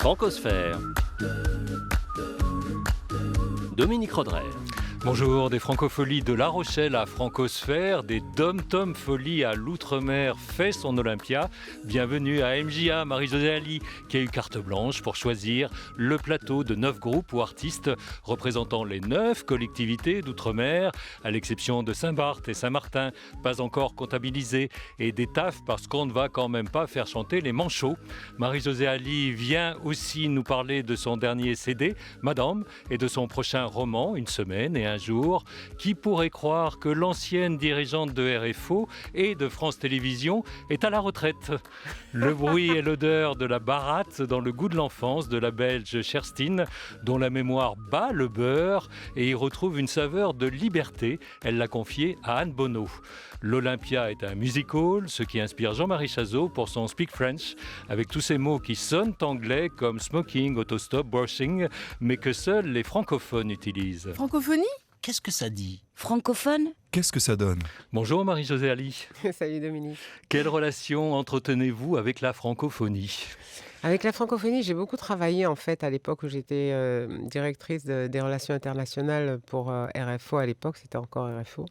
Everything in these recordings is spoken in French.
Francosphère. Dominique Rodrer. Bonjour, des francopholies de La Rochelle à Francosphère, des dom-tom folies à l'outre-mer fait son Olympia. Bienvenue à MJA, Marie-Josée Ali, qui a eu carte blanche pour choisir le plateau de 9 groupes ou artistes représentant les 9 collectivités d'outre-mer, à l'exception de Saint-Barth et Saint-Martin, pas encore comptabilisés, et des TAF parce qu'on ne va quand même pas faire chanter les manchots. Marie-Josée Ali vient aussi nous parler de son dernier CD, Madame, et de son prochain roman, Une semaine et un jour. Qui pourrait croire que l'ancienne dirigeante de RFO et de France Télévisions est à la retraite? Le bruit et l'odeur de la baratte dans le goût de l'enfance de la Belge Cherstine, dont la mémoire bat le beurre et y retrouve une saveur de liberté. Elle l'a confiée à Anne Bonneau. L'Olympia est un music hall, ce qui inspire Jean-Marie Chazot pour son Speak French, avec tous ces mots qui sonnent anglais comme smoking, autostop, brushing, mais que seuls les francophones utilisent. Francophonie ? Qu'est-ce que ça dit? Francophone ? Qu'est-ce que ça donne? Bonjour Marie-Josée Ali. Salut Dominique. Quelle relation entretenez-vous avec la francophonie? Avec la francophonie, j'ai beaucoup travaillé en fait à l'époque où j'étais directrice des relations internationales pour RFO. À l'époque, c'était encore RFO.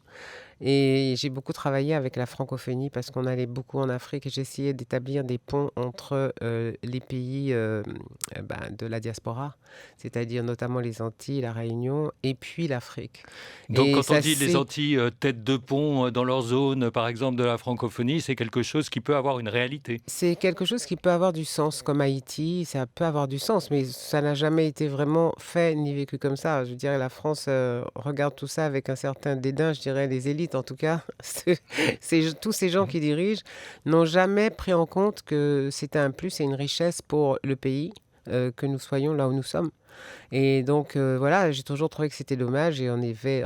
Et j'ai beaucoup travaillé avec la francophonie parce qu'on allait beaucoup en Afrique et j'essayais d'établir des ponts entre les pays de la diaspora, c'est-à-dire notamment les Antilles, la Réunion et puis l'Afrique. Donc Et quand ça, on dit les Antilles tête de pont dans leur zone, par exemple de la francophonie, c'est quelque chose qui peut avoir une réalité. c'est quelque chose qui peut avoir du sens, comme Haïti, ça peut avoir du sens, mais ça n'a jamais été vraiment fait ni vécu comme ça. Je dirais la France regarde tout ça avec un certain dédain, je dirais les élites en tout cas. Tous ces gens qui dirigent n'ont jamais pris en compte que c'était un plus et une richesse pour le pays que nous soyons là où nous sommes. Et donc voilà, j'ai toujours trouvé que c'était dommage et on avait,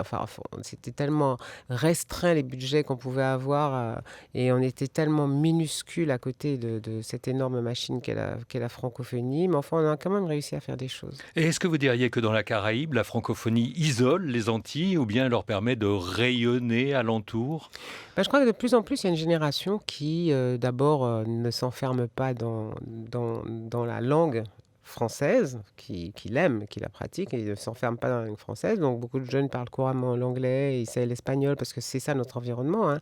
c'était tellement restreint les budgets qu'on pouvait avoir et on était tellement minuscule à côté de cette énorme machine qu'est la francophonie, mais enfin on a quand même réussi à faire des choses. Et est-ce que vous diriez que dans la Caraïbe, la francophonie isole les Antilles ou bien leur permet de rayonner alentour? Je crois que de plus en plus, il y a une génération qui d'abord ne s'enferme pas dans la langue française, qui l'aime, qui la pratique, et ne s'enferme pas dans la langue française. Donc beaucoup de jeunes parlent couramment l'anglais, ils savent l'espagnol, parce que c'est ça notre environnement, hein.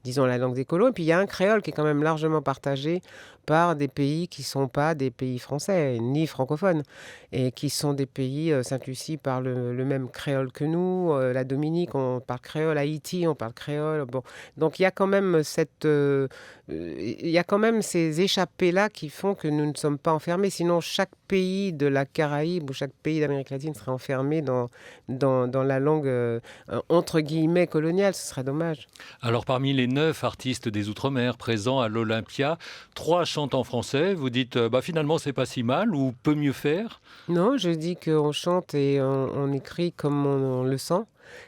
Disons la langue des colons. Et puis il y a un créole qui est quand même largement partagé par des pays qui ne sont pas des pays français, ni francophones, et qui sont des pays, Sainte-Lucie parle le même créole que nous, la Dominique, on parle créole, Haïti, on parle créole. Bon. Donc il y a quand même il y a quand même ces échappées-là qui font que nous ne sommes pas enfermés. Sinon, chaque pays de la Caraïbe ou chaque pays d'Amérique latine serait enfermé dans la langue, entre guillemets, coloniale. Ce serait dommage. Alors parmi les 9 artistes des Outre-mer présents à l'Olympia, 3 chantent en français. Vous dites finalement c'est pas si mal ou peut mieux faire? Non, je dis qu'on chante et on écrit comme on le sent.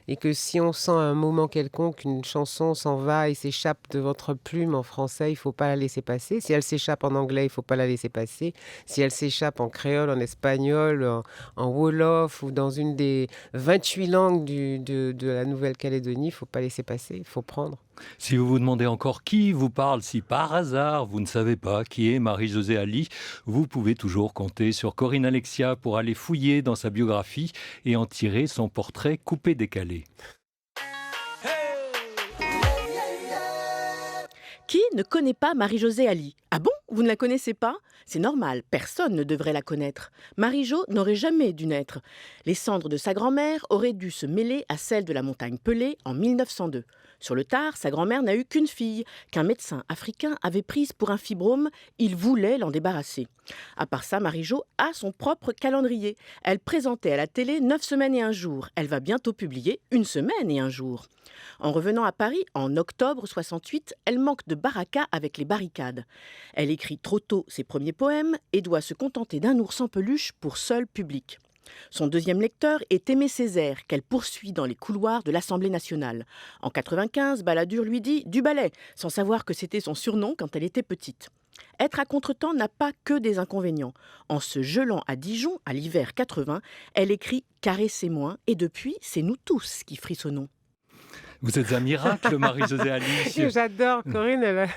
Et que si on sent à un moment quelconque qu'une chanson s'en va et s'échappe de votre plume en français, il ne faut pas la laisser passer. Si elle s'échappe en anglais, il ne faut pas la laisser passer. Si elle s'échappe en créole, en espagnol, en wolof ou dans une des 28 langues de la Nouvelle-Calédonie, il ne faut pas laisser passer, il faut prendre. Si vous vous demandez encore qui vous parle, si par hasard vous ne savez pas qui est Marie-Josée Ali, vous pouvez toujours compter sur Corinne Alexia pour aller fouiller dans sa biographie et en tirer son portrait coupé-décalé. Qui ne connaît pas Marie-Josée Ali ? Ah bon ? Vous ne la connaissez pas ? C'est normal, personne ne devrait la connaître. Marie-Jo n'aurait jamais dû naître. Les cendres de sa grand-mère auraient dû se mêler à celles de la montagne Pelée en 1902. Sur le tard, sa grand-mère n'a eu qu'une fille, qu'un médecin africain avait prise pour un fibrome. Il voulait l'en débarrasser. À part ça, Marie-Jo a son propre calendrier. Elle présentait à la télé 9 semaines et un jour. Elle va bientôt publier 1 semaine et un jour. En revenant à Paris, en octobre 68, elle manque de baraka avec les barricades. Elle écrit trop tôt ses premiers poèmes et doit se contenter d'un ours en peluche pour seul public. Son deuxième lecteur est Aimé Césaire, qu'elle poursuit dans les couloirs de l'Assemblée nationale. En 95, Balladur lui dit « du ballet », sans savoir que c'était son surnom quand elle était petite. Être à contretemps n'a pas que des inconvénients. En se gelant à Dijon, à l'hiver 80, elle écrit « Caressez-moi » et depuis, c'est nous tous qui frissonnons. Vous êtes un miracle, Marie-Josée Ali. J'adore Corinne, elle a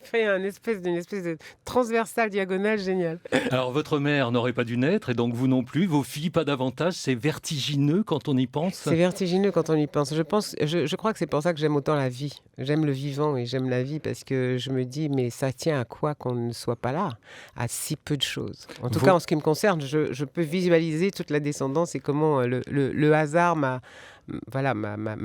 fait une espèce de transversale diagonale géniale. Alors, votre mère n'aurait pas dû naître, et donc vous non plus. Vos filles, pas davantage. C'est vertigineux quand on y pense. C'est vertigineux quand on y pense. Je crois que c'est pour ça que j'aime autant la vie. J'aime le vivant et j'aime la vie parce que je me dis, mais ça tient à quoi qu'on ne soit pas là? À si peu de choses. En tout cas, en ce qui me concerne, je peux visualiser toute la descendance et comment le hasard m'a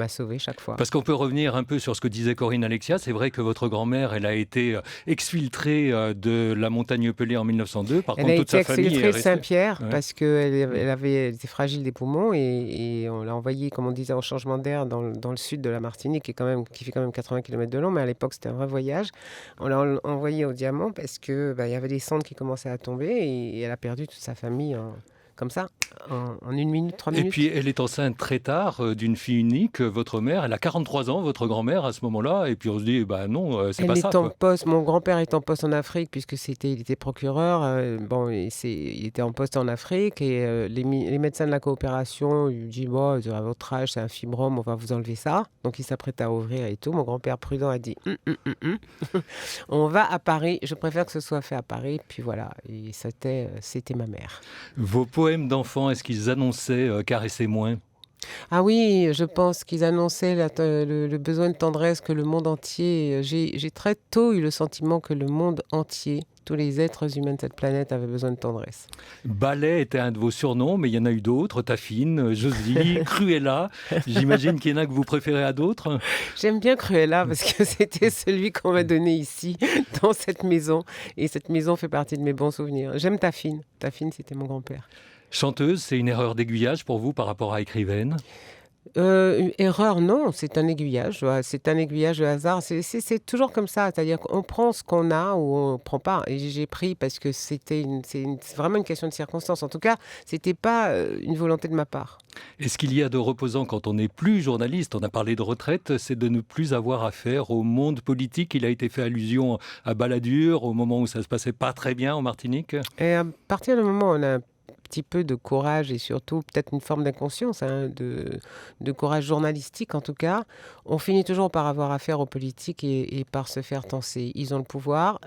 sauvé chaque fois. Parce qu'on peut revenir un peu sur ce que disait Corinne Alexia. C'est vrai que votre grand-mère, elle a été exfiltrée de la montagne Pelée en 1902. Par contre, toute sa famille est exfiltrée de restée. Saint-Pierre Ouais. parce elle était fragile des poumons et on l'a envoyée, comme on disait, en changement d'air dans le sud de la Martinique qui fait quand même 80 km de long, mais à l'époque c'était un vrai voyage. On l'a envoyée au Diamant parce que il y avait des cendres qui commençaient à tomber et elle a perdu toute sa famille comme ça, en 1 minute, 3 minutes. Et puis, elle est enceinte très tard d'une fille unique. Votre mère, elle a 43 ans, votre grand-mère, à ce moment-là. Et puis, on se dit, non, c'est Elle pas est ça. en Quoi. poste. Mon grand-père est en poste en Afrique puisque il était procureur. Il était en poste en Afrique et les médecins de la coopération lui disent bon, à votre âge, c'est un fibrome, on va vous enlever ça. Donc il s'apprête à ouvrir et tout. Mon grand-père prudent a dit on va à Paris. Je préfère que ce soit fait à Paris. Puis voilà. Et c'était ma mère. Vos poèmes d'enfants, est-ce qu'ils annonçaient Caresser moins? Ah oui, je pense qu'ils annonçaient le besoin de tendresse que le monde entier... J'ai très tôt eu le sentiment que le monde entier, tous les êtres humains de cette planète avaient besoin de tendresse. Ballet était un de vos surnoms, mais il y en a eu d'autres. Tafine, Josie, Cruella. J'imagine qu'il y en a que vous préférez à d'autres. J'aime bien Cruella parce que c'était celui qu'on m'a donné ici, dans cette maison. Et cette maison fait partie de mes bons souvenirs. J'aime Tafine. Tafine, c'était mon grand-père. Chanteuse, c'est une erreur d'aiguillage pour vous par rapport à écrivaine? Une erreur, non, c'est un aiguillage. Ouais, c'est un aiguillage de hasard. C'est toujours comme ça. C'est-à-dire qu'on prend ce qu'on a ou on ne prend pas. Et j'ai pris parce que c'est vraiment une question de circonstance. En tout cas, ce n'était pas une volonté de ma part. Est-ce qu'il y a de reposant quand on n'est plus journaliste? On a parlé de retraite, c'est de ne plus avoir affaire au monde politique. Il a été fait allusion à Balladur, au moment où ça ne se passait pas très bien en Martinique. Et à partir du moment où on a un petit peu de courage et surtout peut-être une forme d'inconscience, de courage journalistique en tout cas, on finit toujours par avoir affaire aux politiques et par se faire tancer. Ils ont le pouvoir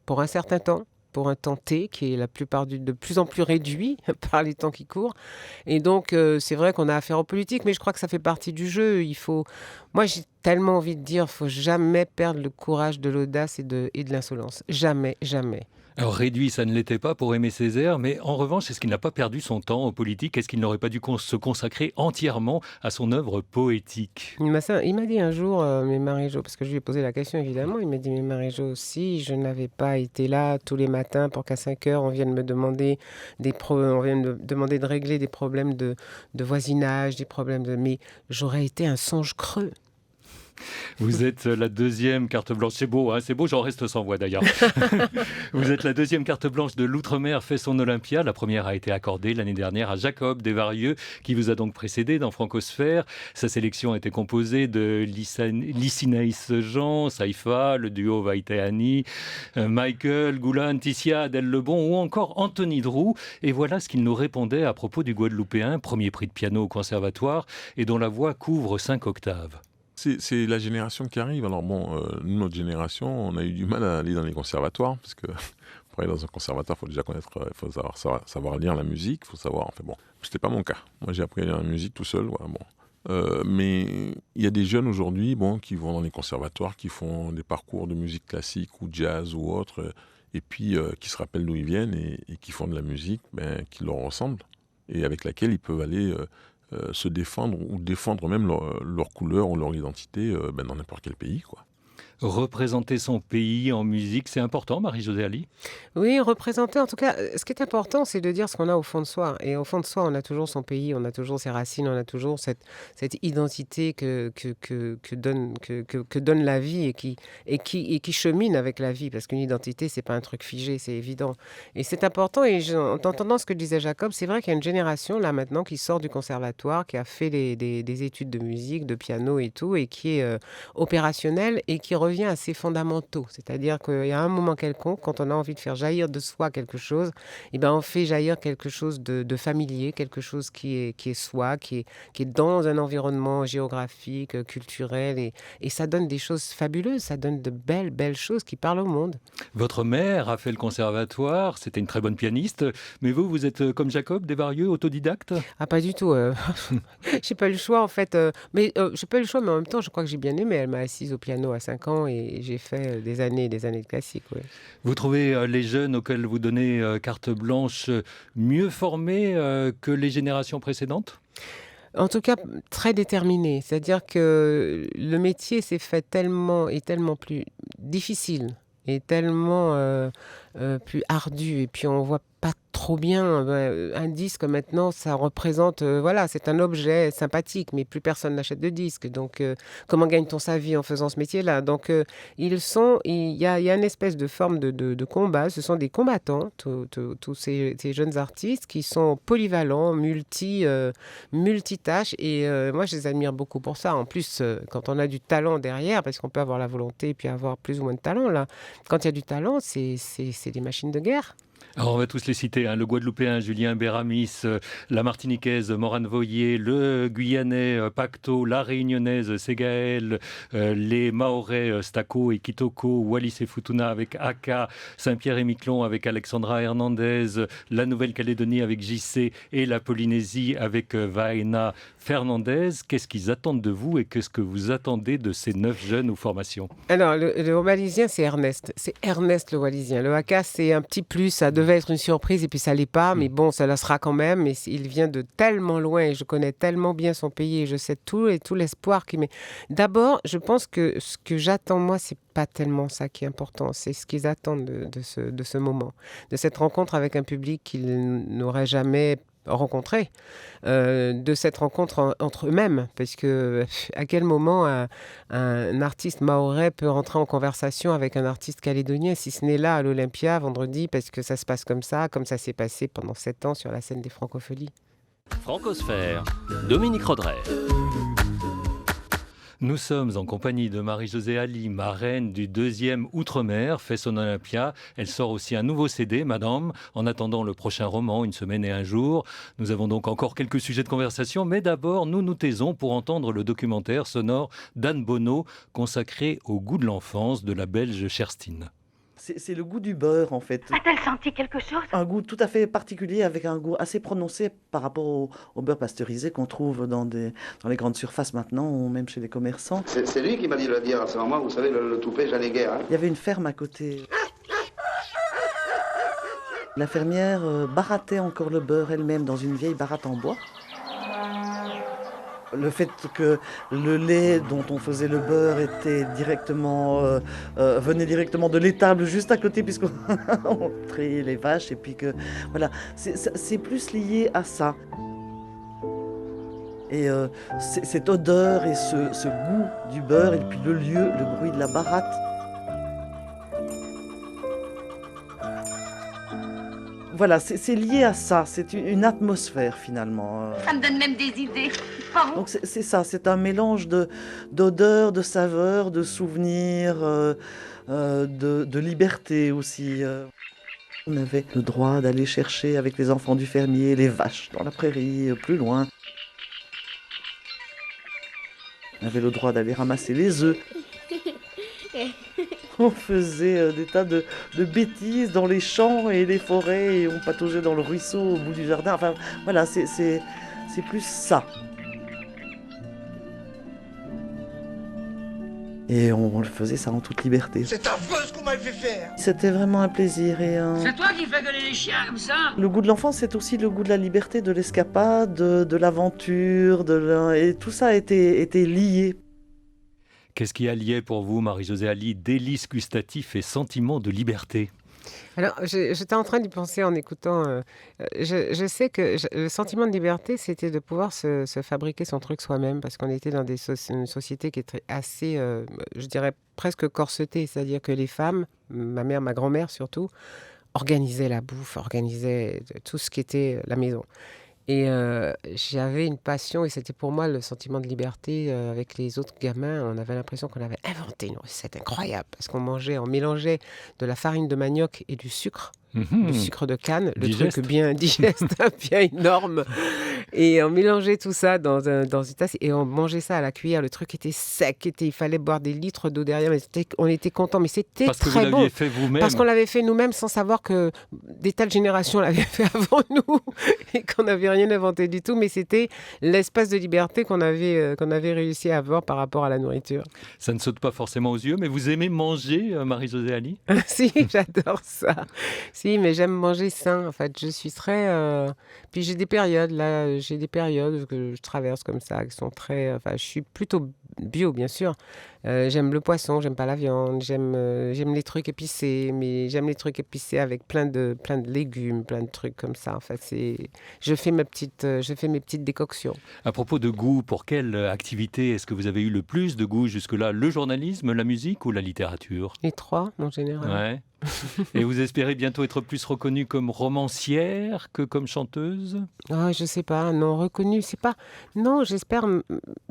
pour un certain temps, pour un temps T qui est de plus en plus réduit par les temps qui courent. Et donc, c'est vrai qu'on a affaire aux politiques, mais je crois que ça fait partie du jeu. Moi, j'ai tellement envie de dire, il ne faut jamais perdre le courage de l'audace et de l'insolence. Jamais, jamais. Alors réduit, ça ne l'était pas pour Aimé Césaire, mais en revanche, est-ce qu'il n'a pas perdu son temps en politique? Est-ce qu'il n'aurait pas dû se consacrer entièrement à son œuvre poétique? Il m'a dit un jour, mais Marie-Jo, parce que je lui ai posé la question évidemment, il m'a dit, mais Marie-Jo, si je n'avais pas été là tous les matins pour qu'à 5 heures, on vienne me demander de régler des problèmes de voisinage, mais j'aurais été un songe creux. Vous êtes la deuxième carte blanche. C'est beau, hein, c'est beau, j'en reste sans voix d'ailleurs. Vous êtes la deuxième carte blanche de l'Outre-mer fait son Olympia. La première a été accordée l'année dernière à Jacob Desvarieux, qui vous a donc précédé dans Francosphère. Sa sélection était composée de Lysinaïs Jean, Saïfa, le duo Vaïtaani, Michael, Goulan, Tissia, Adèle Lebon ou encore Anthony Drou. Et voilà ce qu'il nous répondait à propos du Guadeloupéen, premier prix de piano au conservatoire et dont la voix couvre 5 octaves. C'est la génération qui arrive. Alors notre génération, on a eu du mal à aller dans les conservatoires, parce que pour aller dans un conservatoire, il faut déjà connaître, il faut savoir lire la musique, il faut savoir, enfin bon, c'était pas mon cas. Moi, j'ai appris à lire la musique tout seul, voilà, bon. Mais il y a des jeunes aujourd'hui, qui vont dans les conservatoires, qui font des parcours de musique classique ou jazz ou autre, et puis qui se rappellent d'où ils viennent et qui font de la musique qui leur ressemble et avec laquelle ils peuvent aller se défendre ou défendre même leur couleur ou leur identité dans n'importe quel pays, quoi. Représenter son pays en musique, c'est important, Marie-Josée Ali? Oui, représenter, en tout cas, ce qui est important, c'est de dire ce qu'on a au fond de soi. Et au fond de soi, on a toujours son pays, on a toujours ses racines, on a toujours cette identité que donne la vie et qui chemine avec la vie. Parce qu'une identité, c'est pas un truc figé, c'est évident. Et c'est important. Et en entendant ce que disait Jacob, c'est vrai qu'il y a une génération, là, maintenant, qui sort du conservatoire, qui a fait des études de musique, de piano et tout, et qui est opérationnelle et qui revient revient à ses fondamentaux. C'est-à-dire qu'il y a un moment quelconque, quand on a envie de faire jaillir de soi quelque chose, eh ben on fait jaillir quelque chose de familier, quelque chose qui est soi, qui est dans un environnement géographique, culturel, et ça donne des choses fabuleuses, ça donne de belles, belles choses qui parlent au monde. Votre mère a fait le conservatoire, c'était une très bonne pianiste, mais vous êtes comme Jacob, dévarieux, autodidacte? Ah, pas du tout. J'ai pas eu le choix, en fait. J'ai pas eu le choix, mais en même temps, je crois que j'ai bien aimé. Elle m'a assise au piano à 5 ans et j'ai fait des années et des années de classique. Ouais. Vous trouvez les jeunes auxquels vous donnez carte blanche mieux formés que les générations précédentes? En tout cas, très déterminée. C'est-à-dire que le métier s'est fait tellement et tellement plus difficile et tellement plus ardu. Et puis, on voit pas trop bien un disque maintenant, ça représente, voilà, c'est un objet sympathique, mais plus personne n'achète de disques. Donc, comment gagne-t-on sa vie en faisant ce métier-là? Donc, il y a une espèce de forme de combat. Ce sont des combattants, tous ces jeunes artistes qui sont polyvalents, multitâches. Et moi, je les admire beaucoup pour ça. En plus, quand on a du talent derrière, parce qu'on peut avoir la volonté et puis avoir plus ou moins de talent, là, quand il y a du talent, c'est des machines de guerre. Alors on va tous les citer, le Guadeloupéen Julien Béramis, la Martiniquaise Morane Voyer, le Guyanais Pacto, la Réunionnaise Ségaël, les Mahorais Stako et Kitoko, Wallis et Futuna avec Aka, Saint-Pierre et Miquelon avec Alexandra Hernandez, la Nouvelle-Calédonie avec JC et la Polynésie avec Vaina Fernandez. Qu'est-ce qu'ils attendent de vous et qu'est-ce que vous attendez de ces 9 jeunes aux formations? Alors, le Wallisien, c'est Ernest. C'est Ernest le Wallisien. Le Haka, c'est un petit plus. Ça devait être une surprise et puis ça l'est pas. Mais bon, ça la sera quand même. Mais il vient de tellement loin et je connais tellement bien son pays et je sais tout l'espoir qu'il met. D'abord, je pense que ce que j'attends, moi, c'est pas tellement ça qui est important. C'est ce qu'ils attendent de ce moment. De cette rencontre avec un public qu'ils n'auraient jamais rencontré, de cette rencontre entre eux-mêmes, parce que à quel moment un artiste mahorais peut rentrer en conversation avec un artiste calédonien, si ce n'est là à l'Olympia vendredi, parce que ça se passe comme ça s'est passé pendant 7 ans sur la scène des Francopholies. Francosphère, Dominique Rodrey. Nous sommes en compagnie de Marie-Josée Ali, marraine du 2e Outre-mer, fait son Olympia. Elle sort aussi un nouveau CD, Madame, en attendant le prochain roman, Une semaine et un jour. Nous avons donc encore quelques sujets de conversation, mais d'abord, nous nous taisons pour entendre le documentaire sonore d'Anne Bonneau, consacré au goût de l'enfance de la Belge Cherstine. C'est le goût du beurre, en fait. A-t-elle senti quelque chose? Un goût tout à fait particulier, avec un goût assez prononcé par rapport au beurre pasteurisé qu'on trouve dans les grandes surfaces maintenant, ou même chez les commerçants. C'est lui qui m'a dit de le dire à ce moment, vous savez, le toupet, j'allais guère. Hein. Il y avait une ferme à côté. La fermière barattait encore le beurre elle-même dans une vieille baratte en bois. Le fait que le lait dont on faisait le beurre était venait directement de l'étable juste à côté, puisqu'on triait les vaches, et puis que voilà, c'est plus lié à ça. Et cette odeur et ce goût du beurre, et puis le lieu, le bruit de la baratte. Voilà, c'est lié à ça, c'est une atmosphère finalement. Ça me donne même des idées. Pardon. Donc c'est ça, c'est un mélange d'odeurs, de saveurs, de souvenirs, de liberté aussi. On avait le droit d'aller chercher avec les enfants du fermier les vaches dans la prairie, plus loin. On avait le droit d'aller ramasser les œufs. On faisait des tas de bêtises dans les champs et les forêts, et on pataugeait dans le ruisseau au bout du jardin. Enfin, voilà, c'est plus ça. Et on faisait ça en toute liberté. C'est affreux ce qu'on m'avait fait faire. C'était vraiment un plaisir. C'est toi qui fais gueuler les chiens comme ça? Le goût de l'enfance, c'est aussi le goût de la liberté, de l'escapade, de l'aventure, et tout ça était lié. Qu'est-ce qui alliait pour vous, Marie-Josée Ali, délices gustatifs et sentiments de liberté? Alors, j'étais en train d'y penser en écoutant. Je sais que le sentiment de liberté, c'était de pouvoir se fabriquer son truc soi-même, parce qu'on était dans une société qui est assez, je dirais, presque corsetée. C'est-à-dire que les femmes, ma mère, ma grand-mère surtout, organisaient la bouffe, organisaient tout ce qui était la maison. Et j'avais une passion, et c'était pour moi le sentiment de liberté avec les autres gamins. On avait l'impression qu'on avait inventé une recette incroyable, parce on mélangeait de la farine de manioc et du sucre de canne, le Digeste. truc bien digeste, bien énorme. Et on mélangeait tout ça dans une tasse et on mangeait ça à la cuillère. Le truc était sec, il fallait boire des litres d'eau derrière, mais on était contents. Mais c'était Parce que vous très l'aviez bon. fait vous-même. Parce qu'on l'avait fait nous-mêmes sans savoir que des tas de générations l'avaient fait avant nous et qu'on n'avait rien inventé du tout. Mais c'était l'espace de liberté qu'on avait réussi à avoir par rapport à la nourriture. Ça ne saute pas forcément aux yeux, mais vous aimez manger, Marie-Josée Ali ? Si, j'adore ça. Si, mais j'aime manger sain. En fait, je suis très. Puis j'ai des périodes que je traverse comme ça, qui sont très. Enfin, je suis plutôt bio, bien sûr. J'aime le poisson, j'aime pas la viande, j'aime les trucs épicés, mais j'aime les trucs épicés avec plein de légumes, plein de trucs comme ça. En fait, je fais mes petites décoctions. À propos de goût, pour quelle activité est-ce que vous avez eu le plus de goût jusque-là ? Le journalisme, la musique ou la littérature ? Les trois, en général. Ouais. Et vous espérez bientôt être plus reconnue comme romancière que comme chanteuse ? Ah, je sais pas, non, reconnue, c'est pas... Non, j'espère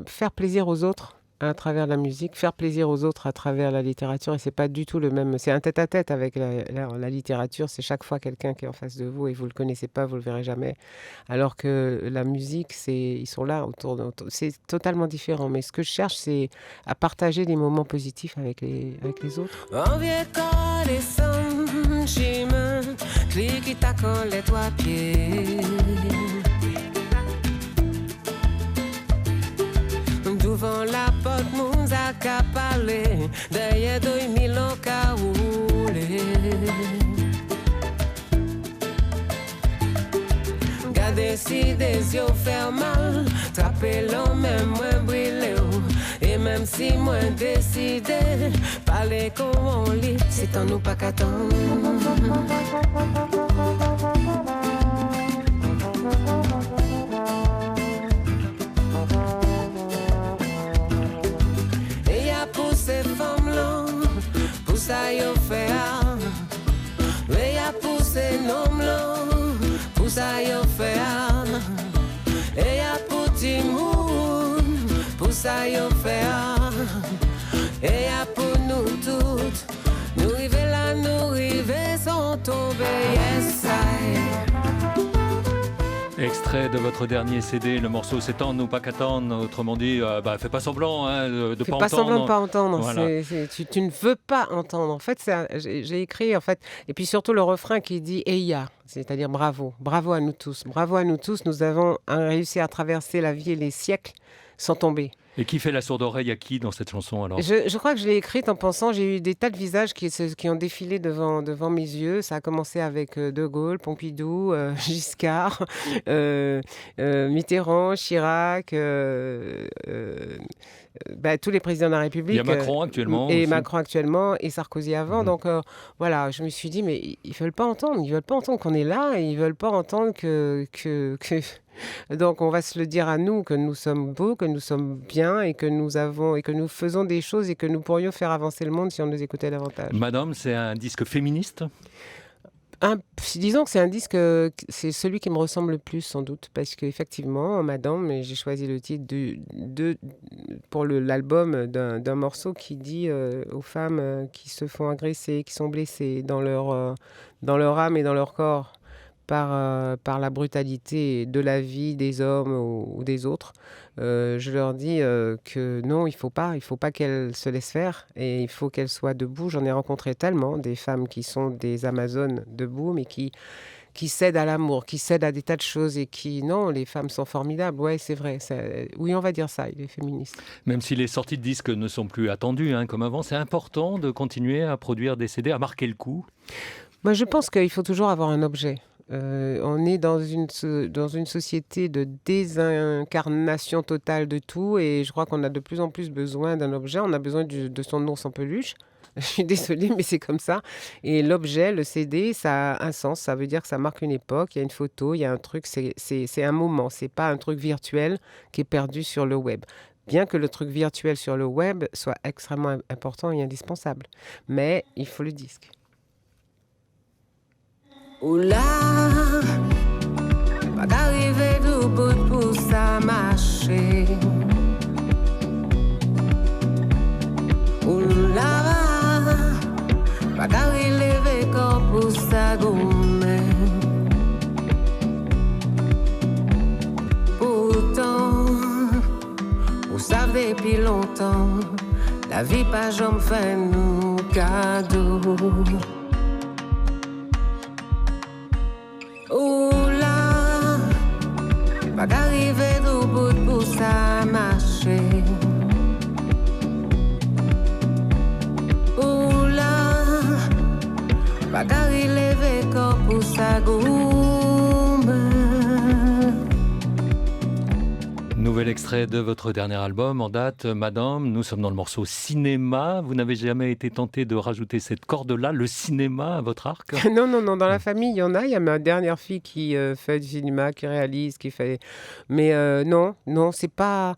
faire plaisir aux autres à travers la musique, faire plaisir aux autres à travers la littérature, et c'est pas du tout le même... C'est un tête-à-tête avec la littérature, c'est chaque fois quelqu'un qui est en face de vous et vous le connaissez pas, vous le verrez jamais. Alors que la musique, ils sont là autour. C'est totalement différent, mais ce que je cherche, c'est à partager des moments positifs avec les autres. Devant la porte, nous a qu'à parler. Derrière 2000 ans qu'à rouler. Gardez si des yeux faire mal. Taper l'homme, même moins brûlé. Et même si moins décidé. Parler comme on lit, c'est en nous pas qu'attendre. Ces femmes-là, pour ça y'en fait un. Mais y'a pour ces noms-là, pour ça y'en fait un. Et y'a pour Timoun, pour ça y'en fait un. Et y'a pour nous toutes, nous river là, nous river sans tomber, yes I. Extrait de votre dernier CD, le morceau C'est en nous pas qu'attendre, autrement dit, fais pas semblant de Fais pas pas entendre. semblant de pas entendre, Voilà. tu ne veux pas entendre. En fait, j'ai écrit, en fait, et puis surtout le refrain qui dit « Eya », c'est-à-dire bravo, bravo à nous tous, nous avons réussi à traverser la vie et les siècles sans tomber. Et qui fait la sourde oreille à qui dans cette chanson alors ? Je crois que je l'ai écrite en pensant, j'ai eu des tas de visages qui ont défilé devant mes yeux. Ça a commencé avec De Gaulle, Pompidou, Giscard, Mitterrand, Chirac, tous les présidents de la République. Il y a Macron actuellement. Et aussi. Macron actuellement, et Sarkozy avant. Donc voilà, je me suis dit, mais ils veulent pas entendre qu'on est là, et ils veulent pas entendre que... Donc on va se le dire à nous, que nous sommes beaux, que nous sommes bien, et que nous faisons des choses et que nous pourrions faire avancer le monde si on nous écoutait davantage. Madame, c'est un disque féministe ? Disons que c'est un disque, c'est celui qui me ressemble le plus sans doute, parce qu'effectivement, Madame, j'ai choisi le titre pour l'album d'un morceau qui dit aux femmes qui se font agresser, qui sont blessées dans leur âme et dans leur corps, par la brutalité de la vie des hommes ou des autres. Je leur dis que non, il faut pas qu'elles se laissent faire, et il faut qu'elles soient debout. J'en ai rencontré tellement, des femmes qui sont des Amazones debout, mais qui cèdent à l'amour, qui cèdent à des tas de choses, et non, les femmes sont formidables. Ouais, c'est vrai. Oui, on va dire ça, il est féministe. Même si les sorties de disques ne sont plus attendues comme avant, c'est important de continuer à produire des CD, à marquer le coup. Moi, je pense qu'il faut toujours avoir un objet. On est dans une société de désincarnation totale de tout, et je crois qu'on a de plus en plus besoin d'un objet. On a besoin de son ours en peluche. Je suis désolée, mais c'est comme ça. Et l'objet, le CD, ça a un sens. Ça veut dire que ça marque une époque. Il y a une photo, il y a un truc. C'est un moment. C'est pas un truc virtuel qui est perdu sur le web. Bien que le truc virtuel sur le web soit extrêmement important et indispensable. Mais il faut le disque. Oula, pas qu'arriver bout pour ça marcher. Oula, pas qu'à lever corps pour ça gourmet. Pourtant, vous savez depuis longtemps, la vie pas jamais fait nous cadeau. Oula, pas qu'arriver au bout pour ça marcher. Oula, pas qu'arriver corps pour ça gourmet. Nouvel extrait de votre dernier album en date, Madame. Nous sommes dans le morceau cinéma. Vous n'avez jamais été tenté de rajouter cette corde-là, le cinéma, à votre arc? Non, non, non. Dans la famille, il y en a. Il y a ma dernière fille qui fait du cinéma, qui réalise, qui fait. Mais non, non, c'est pas.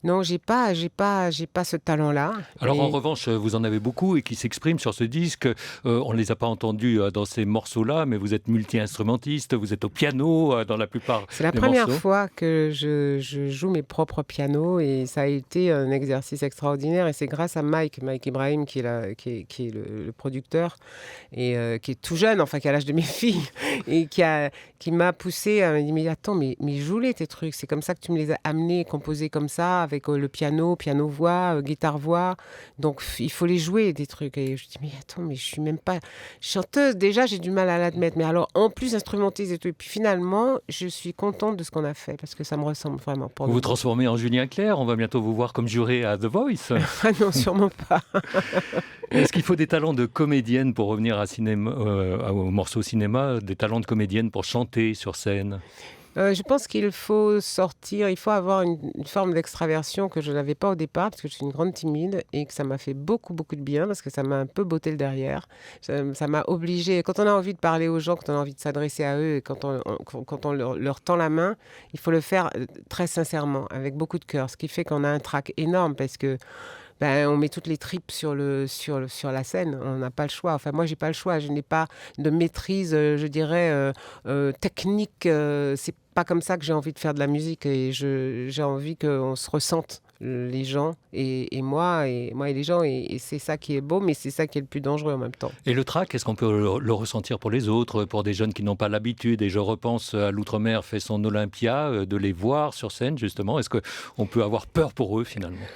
Non, j'ai pas ce talent-là. Alors Et- en revanche, vous en avez beaucoup et qui s'expriment sur ce disque. On ne les a pas entendus dans ces morceaux-là, mais vous êtes multi-instrumentiste, vous êtes au piano dans la plupart C'est la des première morceaux. fois que je joue mes propres pianos et ça a été un exercice extraordinaire et c'est grâce à Mike Ibrahim qui est le producteur et qui est tout jeune, enfin qui a l'âge de mes filles et qui m'a poussé à me dire mais attends mais joue-les tes trucs, c'est comme ça que tu me les as amenés, composés comme ça avec le piano-voix, guitare-voix, donc il faut les jouer des trucs et je dis mais attends mais je suis même pas chanteuse, déjà j'ai du mal à l'admettre, mais alors en plus instrumentiste et tout, et puis finalement je suis contente de ce qu'on a fait parce que ça me ressemble vraiment. Pour Vous le vous coup. transformez en Julien Clerc, on va bientôt vous voir comme juré à The Voice. Ah non, sûrement pas. Est-ce qu'il faut des talents de comédienne pour revenir au morceau cinéma, des talents de comédienne pour chanter sur scène? Je pense qu'il faut sortir, il faut avoir une forme d'extraversion que je n'avais pas au départ parce que je suis une grande timide et que ça m'a fait beaucoup, beaucoup de bien parce que ça m'a un peu botté le derrière. Ça m'a obligée, quand on a envie de parler aux gens, quand on a envie de s'adresser à eux et quand on leur tend la main, il faut le faire très sincèrement, avec beaucoup de cœur, ce qui fait qu'on a un trac énorme parce que on met toutes les tripes sur la scène. On n'a pas le choix. Enfin, moi, j'ai pas le choix. Je n'ai pas de maîtrise, je dirais, technique. C'est pas comme ça que j'ai envie de faire de la musique. Et j'ai envie qu'on se ressente, les gens et moi et les gens. Et c'est ça qui est beau, mais c'est ça qui est le plus dangereux en même temps. Et le trac, est-ce qu'on peut le ressentir pour les autres, pour des jeunes qui n'ont pas l'habitude? Et je repense à l'Outre-mer fait son Olympia, de les voir sur scène, justement. Est-ce qu'on peut avoir peur pour eux, finalement?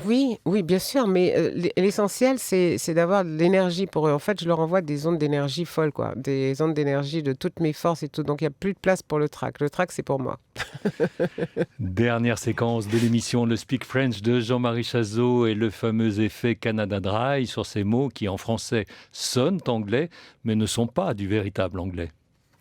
Oui, bien sûr, mais l'essentiel, c'est d'avoir de l'énergie pour eux. En fait, je leur envoie des ondes d'énergie folles, quoi. Des ondes d'énergie de toutes mes forces et tout. Donc, il n'y a plus de place pour le trac. Le trac, c'est pour moi. Dernière séquence de l'émission Le Speak French de Jean-Marie Chazot et le fameux effet Canada Dry sur ces mots qui, en français, sonnent anglais, mais ne sont pas du véritable anglais.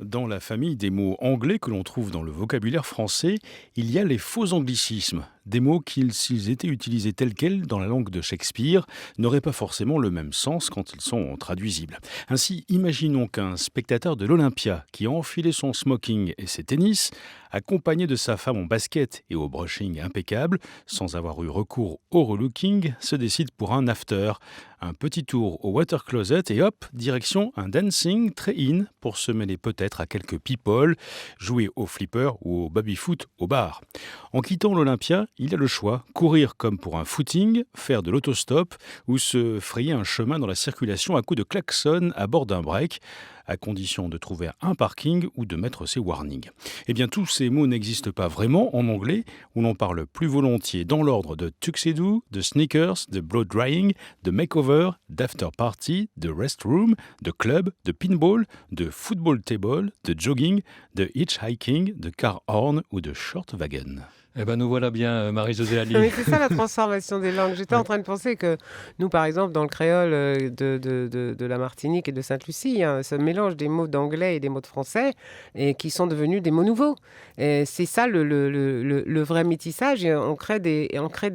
Dans la famille des mots anglais que l'on trouve dans le vocabulaire français, il y a les faux anglicismes. Des mots qui, s'ils étaient utilisés tels quels dans la langue de Shakespeare, n'auraient pas forcément le même sens quand ils sont traduisibles. Ainsi, imaginons qu'un spectateur de l'Olympia qui a enfilé son smoking et ses tennis, accompagné de sa femme en basket et au brushing impeccable, sans avoir eu recours au relooking, se décide pour un after. Un petit tour au water closet et hop, direction un dancing très in pour se mêler peut-être à quelques people, jouer au flipper ou au baby-foot au bar. En quittant l'Olympia, il a le choix, courir comme pour un footing, faire de l'autostop ou se frayer un chemin dans la circulation à coups de klaxon à bord d'un break, à condition de trouver un parking ou de mettre ses warnings. Eh bien, tous ces mots n'existent pas vraiment en anglais, où l'on parle plus volontiers dans l'ordre de tuxedo, de sneakers, de blow drying, de makeover, d'after party, de restroom, de club, de pinball, de football table, de jogging, de hitchhiking, de car horn ou de short wagon. Eh ben nous voilà bien, Marie-Josée Ali. Mais c'est ça la transformation des langues. J'étais en train de penser que nous, par exemple, dans le créole de la Martinique et de Sainte-Lucie, il y a ce mélange des mots d'anglais et des mots de français et qui sont devenus des mots nouveaux. Et c'est ça le vrai métissage. Et on crée des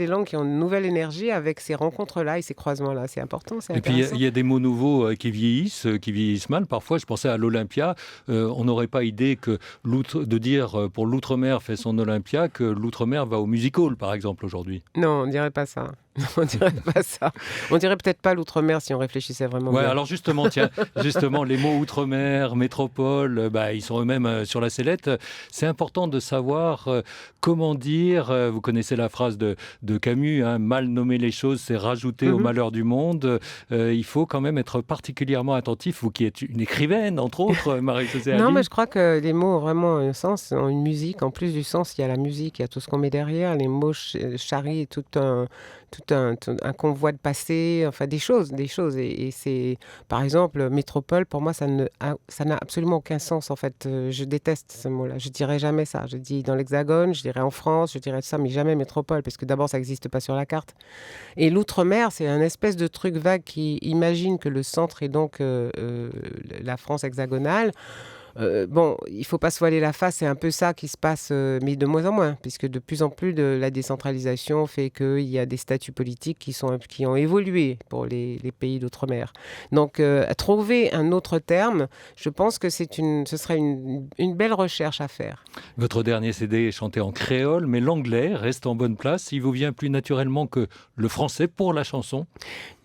langues qui ont une nouvelle énergie avec ces rencontres-là et ces croisements-là. C'est important, c'est Et puis intéressant. il y a des mots nouveaux qui vieillissent mal. Parfois, je pensais à l'Olympia. On n'aurait pas idée de dire pour l'Outre-mer fait son Olympia que l'Outre-mer va au music hall, par exemple, aujourd'hui. Non, on dirait pas ça. On dirait pas ça. On dirait peut-être pas l'outre-mer si on réfléchissait vraiment Ouais, bien. alors justement, tiens, justement, les mots outre-mer, métropole, ils sont eux-mêmes sur la sellette. C'est important de savoir comment dire. Vous connaissez la phrase de Camus, hein, mal nommer les choses, c'est rajouter au malheur du monde. Il faut quand même être particulièrement attentif, vous qui êtes une écrivaine, entre autres, Marie-Josée Non, Ali. mais je crois que les mots ont vraiment un sens, ont une musique. En plus du sens, il y a la musique, il y a tout ce qu'on met derrière. Les mots charrient tout un convoi de passé, enfin des choses. Et c'est, par exemple, métropole, pour moi, ça n'a absolument aucun sens, en fait. Je déteste ce mot-là. Je dirais jamais ça. Je dis dans l'Hexagone, je dirais en France, je dirais ça, mais jamais métropole, parce que d'abord, ça n'existe pas sur la carte. Et l'outre-mer, c'est un espèce de truc vague qui imagine que le centre est donc la France hexagonale. Bon, il ne faut pas se voiler la face, c'est un peu ça qui se passe, mais de moins en moins, puisque de plus en plus de la décentralisation fait qu'il y a des statuts politiques qui ont évolué pour les pays d'outre-mer. Donc, trouver un autre terme, je pense que ce serait une belle recherche à faire. Votre dernier CD est chanté en créole, mais l'anglais reste en bonne place. Il vous vient plus naturellement que le français pour la chanson?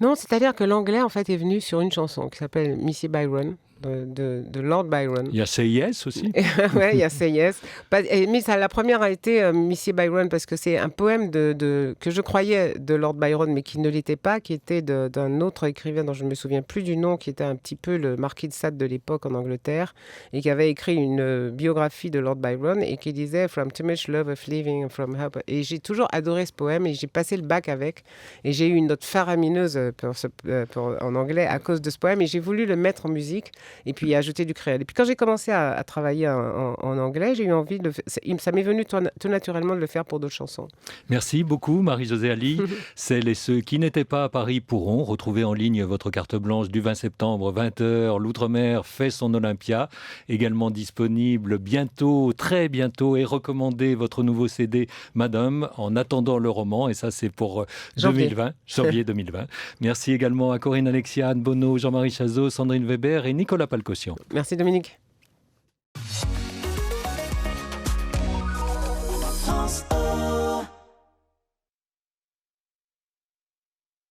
Non, c'est-à-dire que l'anglais, en fait, est venu sur une chanson qui s'appelle Missy Byron. De Lord Byron. Il y a Say Yes aussi. Oui, il y a Say Yes. Mais la première a été Missy Byron parce que c'est un poème que je croyais de Lord Byron, mais qui ne l'était pas, qui était d'un autre écrivain dont je ne me souviens plus du nom, qui était un petit peu le marquis de Sade de l'époque en Angleterre, et qui avait écrit une biographie de Lord Byron et qui disait « From too much love of living, from help ». Et j'ai toujours adoré ce poème et j'ai passé le bac avec. Et j'ai eu une note faramineuse en anglais à cause de ce poème et j'ai voulu le mettre en musique. Et puis ajouter du créole. Et puis quand j'ai commencé à travailler en anglais, j'ai eu envie ça m'est venu tout naturellement de le faire pour d'autres chansons. Merci beaucoup Marie-Josée Ali. Celles et ceux qui n'étaient pas à Paris pourront retrouver en ligne votre carte blanche du 20 septembre, 20h. L'Outre-mer fait son Olympia. Également disponible bientôt, très bientôt, et recommandé votre nouveau CD Madame, en attendant le roman. Et ça c'est pour janvier 2020. Merci également à Corinne Alexia, Anne Bonneau, Jean-Marie Chazot, Sandrine Weber et Nicolas Palcossian. Merci Dominique.